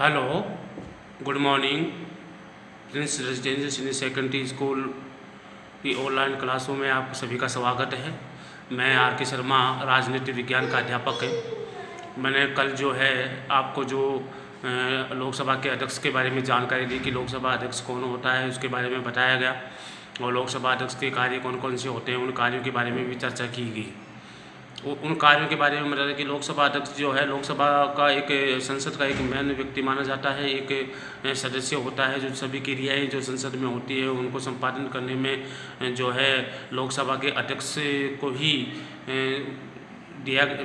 Hello, good morning. Prince residential senior secondary school की online क्लासों में आप सभी का स्वागत है। मैं आर के शर्मा, राजनीति विज्ञान का अध्यापक है। मैंने कल जो है आपको जो लोकसभा के अध्यक्ष के बारे में जानकारी दी कि लोकसभा अध्यक्ष कौन होता है, उसके बारे में बताया गया और लोकसभा अध्यक्ष के कार्य कौन कौन से होते हैं, उन कार्यों के बारे में भी चर्चा की गई। उन कार्यों के बारे में मतलब कि लोकसभा अध्यक्ष जो है लोकसभा का एक संसद का एक मेन व्यक्ति माना जाता है, एक सदस्य होता है जो सभी क्रियाएं जो संसद में होती है उनको संपादन करने में जो है लोकसभा के अध्यक्ष को ही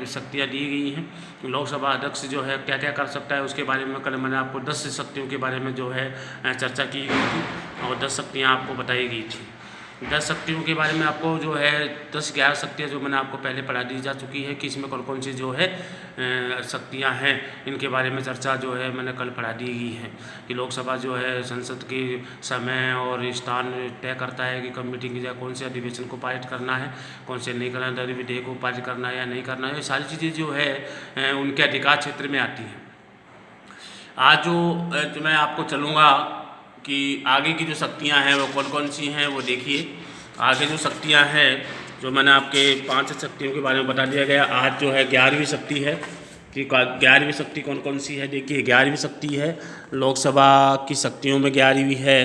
शक्तियाँ दी गई हैं। लोकसभा अध्यक्ष जो है क्या क्या कर सकता है उसके बारे में कल मैंने आपको 10 शक्तियों के बारे में जो है चर्चा की गई थी और 10 शक्तियाँ आपको बताई गई थी। 10 शक्तियों के बारे में आपको जो है 10-11 शक्तियाँ जो मैंने आपको पहले पढ़ा दी जा चुकी है कि इसमें कौन कौन सी जो है शक्तियाँ हैं, इनके बारे में चर्चा जो है मैंने कल पढ़ा दी गई है कि लोकसभा जो है संसद के समय और स्थान तय करता है कि कब मीटिंग की जाए, कौन से अधिवेशन को पारित करना है, कौन से नहीं करना है, विधेयक को पारित करना है या नहीं करना है, ये सारी चीज़ें जो है उनके अधिकार क्षेत्र में आती हैं। आज जो मैं आपको चलूँगा कि आगे की जो शक्तियाँ हैं वो कौन कौन सी हैं वो देखिए। आगे जो शक्तियाँ हैं जो मैंने आपके 5 शक्तियों के बारे में बता दिया गया। आज जो है 11वीं शक्ति है कि 11वीं शक्ति कौन कौन सी है। देखिए 11वीं शक्ति है लोकसभा की शक्तियों में 11वीं है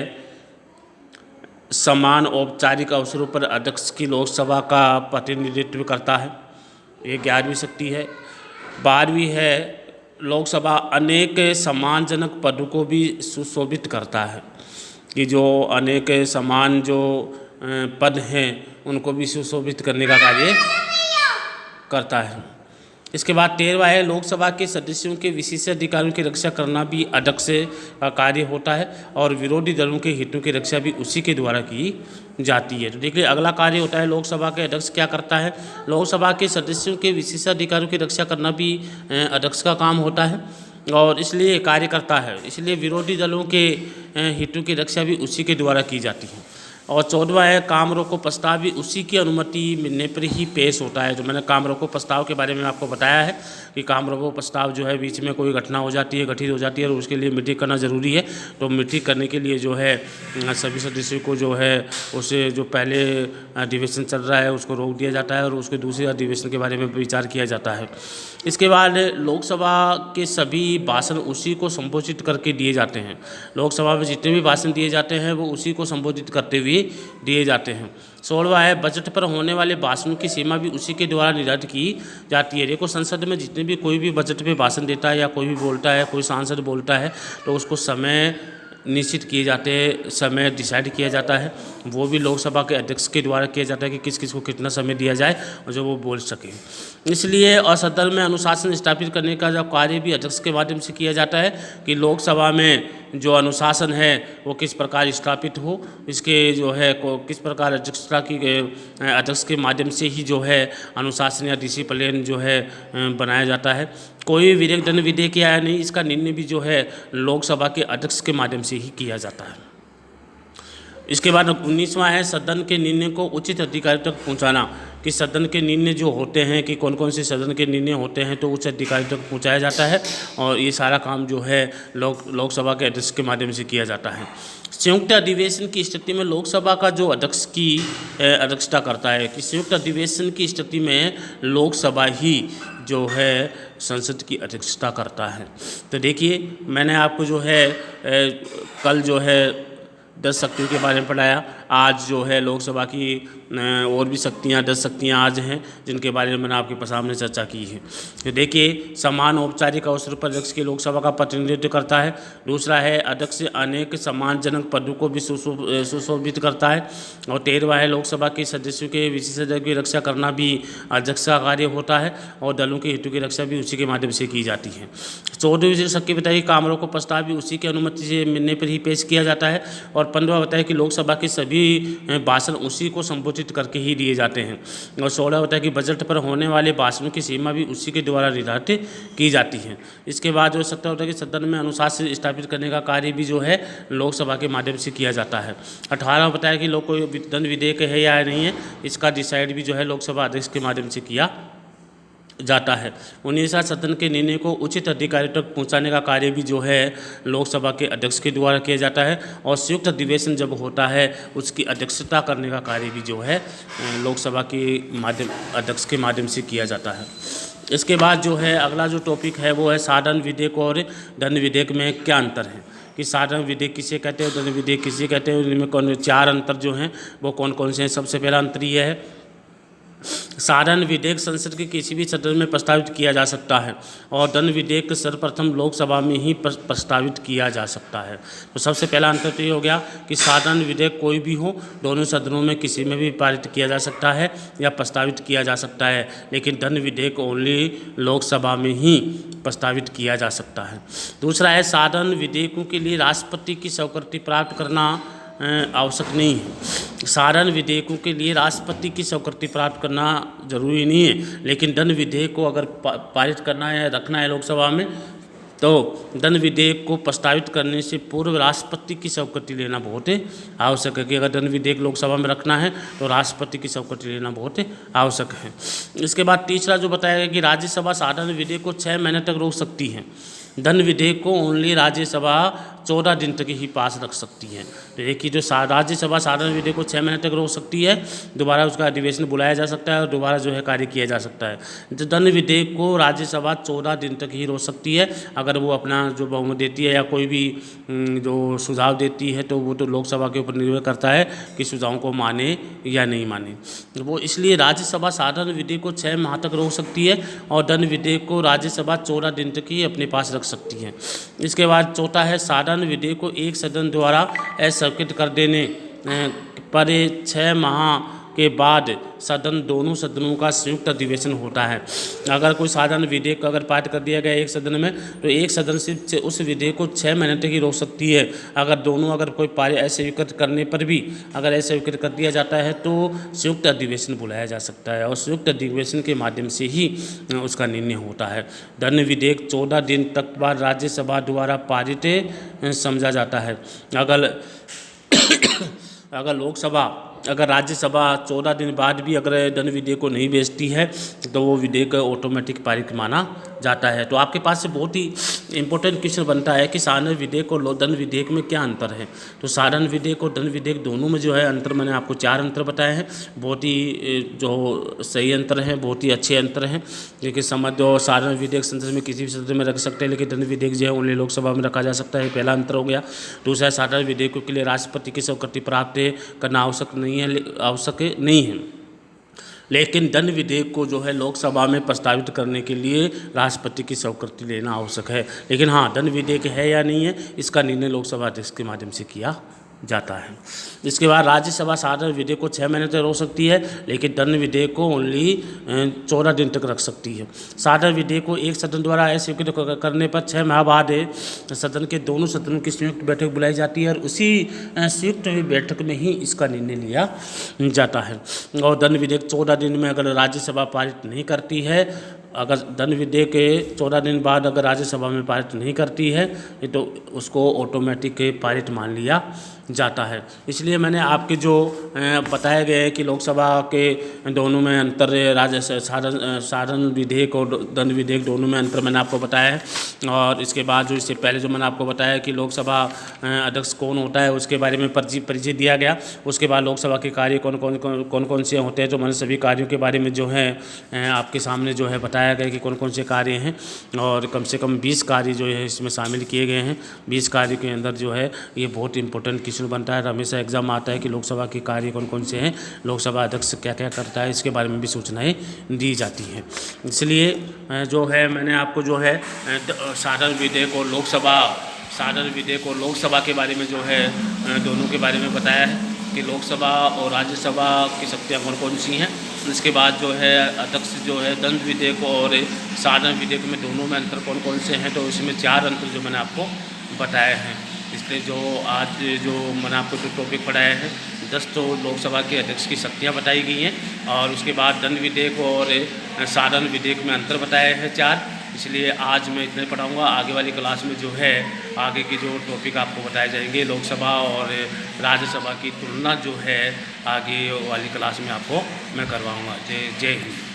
समान औपचारिक अवसरों पर अध्यक्ष की लोकसभा का प्रतिनिधित्व करता है, ये 11वीं शक्ति है। 12वीं है लोकसभा अनेक सम्मानजनक पदों को भी सुशोभित करता है कि जो अनेक समान जो पद हैं उनको भी सुशोभित करने का कार्य करता है। इसके बाद 13वां है लोकसभा के सदस्यों के विशेष अधिकारों की रक्षा करना भी अध्यक्ष का कार्य होता है और विरोधी दलों के हितों की रक्षा भी उसी के द्वारा की जाती है। तो देखिए अगला कार्य होता है लोकसभा के अध्यक्ष क्या करता है। लोकसभा के सदस्यों के विशेष अधिकारों की रक्षा करना भी अध्यक्ष का काम होता है और इसलिए कार्य करता है, इसलिए विरोधी दलों के हितों की रक्षा भी उसी के द्वारा की जाती है। और 14वां है काम रोको प्रस्ताव भी उसी की अनुमति मिलने पर ही पेश होता है। जो मैंने काम रोको प्रस्ताव के बारे में आपको बताया है कि काम रोको प्रस्ताव जो है बीच में कोई घटना हो जाती है, घटित हो जाती है और उसके लिए मीटिंग करना ज़रूरी है, तो मीटिंग करने के लिए जो है सभी सदस्यों को जो है उसे जो पहले अधिवेशन चल रहा है उसको रोक दिया जाता है और उसके दूसरे अधिवेशन के बारे में विचार किया जाता है। इसके बाद लोकसभा के सभी भाषण उसी को संबोधित करके दिए जाते हैं। लोकसभा में जितने भी भाषण दिए जाते हैं वो उसी को संबोधित करते हुए दिए जाते हैं। 16वां है बजट पर होने वाले भाषणों की सीमा भी उसी के द्वारा निर्धारित की जाती है। देखो संसद में जितने भी कोई भी बजट पे भाषण देता है या कोई भी बोलता है, कोई सांसद बोलता है तो उसको समय निश्चित किए जाते हैं, समय डिसाइड किया जाता है, वो भी लोकसभा के अध्यक्ष के द्वारा किया जाता है कि किस किस को कितना समय दिया जाए और जो वो बोल सके। इसलिए और सदन में अनुशासन स्थापित करने का जो कार्य भी अध्यक्ष के माध्यम से किया जाता है कि लोकसभा में जो अनुशासन है वो किस प्रकार स्थापित हो, इसके जो है किस प्रकार अध्यक्षता की अध्यक्ष के माध्यम से ही जो है अनुशासन या डिसिप्लिन जो है बनाया जाता है। कोई विधेयक दंड विधेयक या नहीं, इसका निर्णय भी जो है लोकसभा के अध्यक्ष के माध्यम से ही किया जाता है। इसके बाद 19वां है सदन के निर्णय को उचित अधिकारी तक पहुंचाना कि सदन के निर्णय जो होते हैं कि कौन कौन से सदन के निर्णय होते हैं तो उच्च अधिकारी तक पहुंचाया जाता है और ये सारा काम जो है लोकसभा के अध्यक्ष के माध्यम से किया जाता है। संयुक्त अधिवेशन की स्थिति में लोकसभा का जो अध्यक्ष की अध्यक्षता करता है कि संयुक्त अधिवेशन की स्थिति में लोकसभा ही जो है संसद की अध्यक्षता करता है। तो देखिए मैंने आपको जो है कल जो है 10 शक्तियों के बारे में पढ़ाया। आज जो है लोकसभा की और भी शक्तियाँ 10 शक्तियाँ आज हैं जिनके बारे में मैंने आपके सामने चर्चा की है। तो देखिए समान औपचारिक अवसर पर अध्यक्ष की लोकसभा का प्रतिनिधित्व करता है। दूसरा है अध्यक्ष अनेक सम्मानजनक पदों को भी सुशोभित करता है। और 13वां है लोकसभा के सदस्यों के विशेषाधिकार की रक्षा करना भी अध्यक्ष का कार्य होता है और दलों के हितों की रक्षा भी उसी के माध्यम से की जाती है। 14वीं शक्ति बताइए काम रोको प्रस्ताव भी उसी की अनुमति से मिलने पर ही पेश किया जाता है। और 15वां बताया कि लोकसभा के सभी भाषण उसी को संबोधित करके ही दिए जाते हैं। और 16वां बताया कि बजट पर होने वाले भाषणों की सीमा भी उसी के द्वारा निर्धारित की जाती है। इसके बाद जो 17वां होता है कि सदन में अनुशासन स्थापित करने का कार्य भी जो है लोकसभा के माध्यम से किया जाता है। 18वां बताया कि लोग कोई दंड विधेयक है या नहीं है, इसका डिसाइड भी जो है लोकसभा अध्यक्ष के माध्यम से किया जाता है। 19वां सदन के निर्णय को उचित अधिकारी तक पहुंचाने का कार्य भी जो है लोकसभा के अध्यक्ष के द्वारा किया जाता है, और संयुक्त अधिवेशन जब होता है उसकी अध्यक्षता करने का कार्य भी जो है लोकसभा के अध्यक्ष के माध्यम से किया जाता है। इसके बाद जो है अगला जो टॉपिक है वो है साधारण विधेयक और दंड विधेयक में क्या अंतर है, कि साधारण विधेयक किसे कहते हैं, दंड विधेयक किसे कहते हैं, इनमें कौन 4 अंतर जो हैं वो कौन कौन से हैं। सबसे पहला अंतर ये है, साधारण विधेयक संसद के किसी भी सदन में प्रस्तावित किया जा सकता है, और दंड विधेयक सर्वप्रथम लोकसभा में ही प्रस्तावित किया जा सकता है। तो सबसे पहला अंतर तो ये हो गया कि साधारण विधेयक कोई भी हो, दोनों सदनों में किसी में भी पारित किया जा सकता है या प्रस्तावित किया जा सकता है, लेकिन दंड विधेयक ओनली लोकसभा में ही प्रस्तावित किया जा सकता है। दूसरा है, साधारण विधेयकों के लिए राष्ट्रपति की स्वीकृति प्राप्त करना आवश्यक नहीं है। साधारण विधेयकों के लिए राष्ट्रपति की स्वीकृति प्राप्त करना जरूरी नहीं है, लेकिन दंड विधेयक को अगर पारित करना है, रखना है लोकसभा में, तो दंड विधेयक को प्रस्तावित करने से पूर्व राष्ट्रपति की स्वीकृति लेना बहुत आवश्यक है, कि अगर दंड विधेयक लोकसभा में रखना है तो राष्ट्रपति की स्वीकृति लेना बहुत आवश्यक है। इसके बाद तीसरा जो बताया गया कि राज्यसभा साधारण विधेयक को 6 महीने तक रोक सकती है, दंड विधेयक को ओनली राज्यसभा 14 दिन तक ही पास रख सकती है। तो एक ही जो राज्यसभा साधारण विधेयक को 6 महीने तक रोक सकती है, दोबारा उसका अधिवेशन बुलाया जा सकता है और दोबारा जो है कार्य किया जा सकता है। तो दंड विधेयक को राज्यसभा 14 दिन तक ही रोक सकती है, अगर वो अपना जो बहुमत देती है या कोई भी जो सुझाव देती है, तो वो तो लोकसभा के ऊपर निर्भर करता है कि सुझावों को माने या नहीं माने। वो इसलिए राज्यसभा साधारण विधेयक को 6 माह तक रोक सकती है, और दंड विधेयक को राज्यसभा 14 दिन तक ही अपने पास रख सकती है। इसके बाद चौथा है, साधारण विधेयक को एक सदन द्वारा अस्वीकृत कर देने पर 6 माह के बाद दोनों सदनों का संयुक्त अधिवेशन होता है। अगर कोई साधारण विधेयक अगर पारित कर दिया गया एक सदन में, तो एक सदन से उस विधेयक को 6 महीने तक ही रोक सकती है। अगर कोई अस्वीकृत करने पर भी अगर अस्वीकृत कर दिया जाता है तो संयुक्त अधिवेशन बुलाया जा सकता है, और संयुक्त अधिवेशन के माध्यम से ही उसका निर्णय होता है। दंड विधेयक 14 दिन तक बाद राज्यसभा द्वारा पारित समझा जाता है। अगर राज्यसभा 14 दिन बाद भी अगर दंड विधेयक को नहीं भेजती है तो वो विधेयक ऑटोमेटिक पारित माना जाता है। तो आपके पास से बहुत ही इंपॉर्टेंट क्वेश्चन बनता है कि साधारण विधेयक और दंड विधेयक में क्या अंतर है। तो साधारण विधेयक और दंड विधेयक दोनों में जो है अंतर, मैंने आपको 4 अंतर बताए हैं। बहुत ही जो सही अंतर हैं, बहुत ही अच्छे अंतर हैं। लेकिन समझ दो, साधारण विधेयक संसद में किसी भी सदन में रख सकते हैं, लेकिन दंड विधेयक जो है ओनली लोकसभा में रखा जा सकता है। पहला अंतर हो गया। दूसरा, साधारण विधेयकों के लिए राष्ट्रपति की स्वीकृति प्राप्त करना आवश्यक नहीं है, लेकिन दंड विधेयक को जो है लोकसभा में प्रस्तावित करने के लिए राष्ट्रपति की स्वीकृति लेना आवश्यक है। लेकिन हाँ, दंड विधेयक है या नहीं है, इसका निर्णय लोकसभा अध्यक्ष के माध्यम से किया जाता है। इसके बाद राज्यसभा साधारण विधेयक को 6 महीने तक रोक सकती है, लेकिन दंड विधेयक को ओनली 14 दिन तक रख सकती है। साधारण विधेयक को एक सदन द्वारा अस्वीकृत करने पर 6 माह बाद सदन के दोनों सदनों की संयुक्त बैठक बुलाई जाती है, और उसी संयुक्त बैठक में ही इसका निर्णय लिया जाता है। और दंड विधेयक 14 दिन में अगर राज्यसभा पारित नहीं करती है, अगर दंड विधेयक 14 दिन बाद अगर राज्यसभा में पारित नहीं करती है तो उसको ऑटोमेटिक पारित मान लिया जाता है। इसलिए मैंने आपके जो बताए गए कि लोकसभा के दोनों में अंतर, साधारण विधेयक और दंड विधेयक दोनों में अंतर मैंने आपको बताया है। और इसके बाद जो इससे पहले जो मैंने आपको बताया कि लोकसभा अध्यक्ष कौन होता है उसके बारे में परिचय दिया गया। उसके बाद लोकसभा के कार्य कौन कौन से होते हैं, तो मैंने सभी कार्यों के बारे में जो है आपके सामने जो है बताया गया कि कौन कौन से कार्य हैं, और कम से कम 20 कार्य जो है इसमें शामिल किए गए हैं। 20 कार्य के अंदर जो है ये बहुत इंपॉर्टेंट क्वेश्चन बनता है। हमेशा एग्जाम आता है कि लोकसभा के कार्य कौन कौन से हैं, लोकसभा अध्यक्ष क्या क्या करता है, इसके बारे में भी सूचनाएं दी जाती हैं। इसलिए जो है मैंने आपको जो है साधारण विधेयक और लोकसभा के बारे में जो है दोनों के बारे में बताया है कि लोकसभा और राज्यसभा की शक्तियाँ कौन सी हैं। इसके बाद जो है अध्यक्ष जो है दंड विधेयक और साधारण विधेयक में दोनों में अंतर कौन से हैं, तो इसमें 4 अंतर जो मैंने आपको बताए हैं। इसलिए जो आज जो मैंने आपको जो टॉपिक पढ़ाया है 10 तो लोकसभा के अध्यक्ष की शक्तियाँ बताई गई हैं, और उसके बाद दंड विधेयक और साधारण विधेयक में अंतर बताए हैं 4। इसलिए आज मैं इतने पढ़ाऊँगा। आगे वाली क्लास में जो है आगे के जो टॉपिक आपको बताए जाएंगे लोकसभा और राज्यसभा की तुलना जो है आगे वाली क्लास में आपको मैं करवाऊँगा। जय हिंद।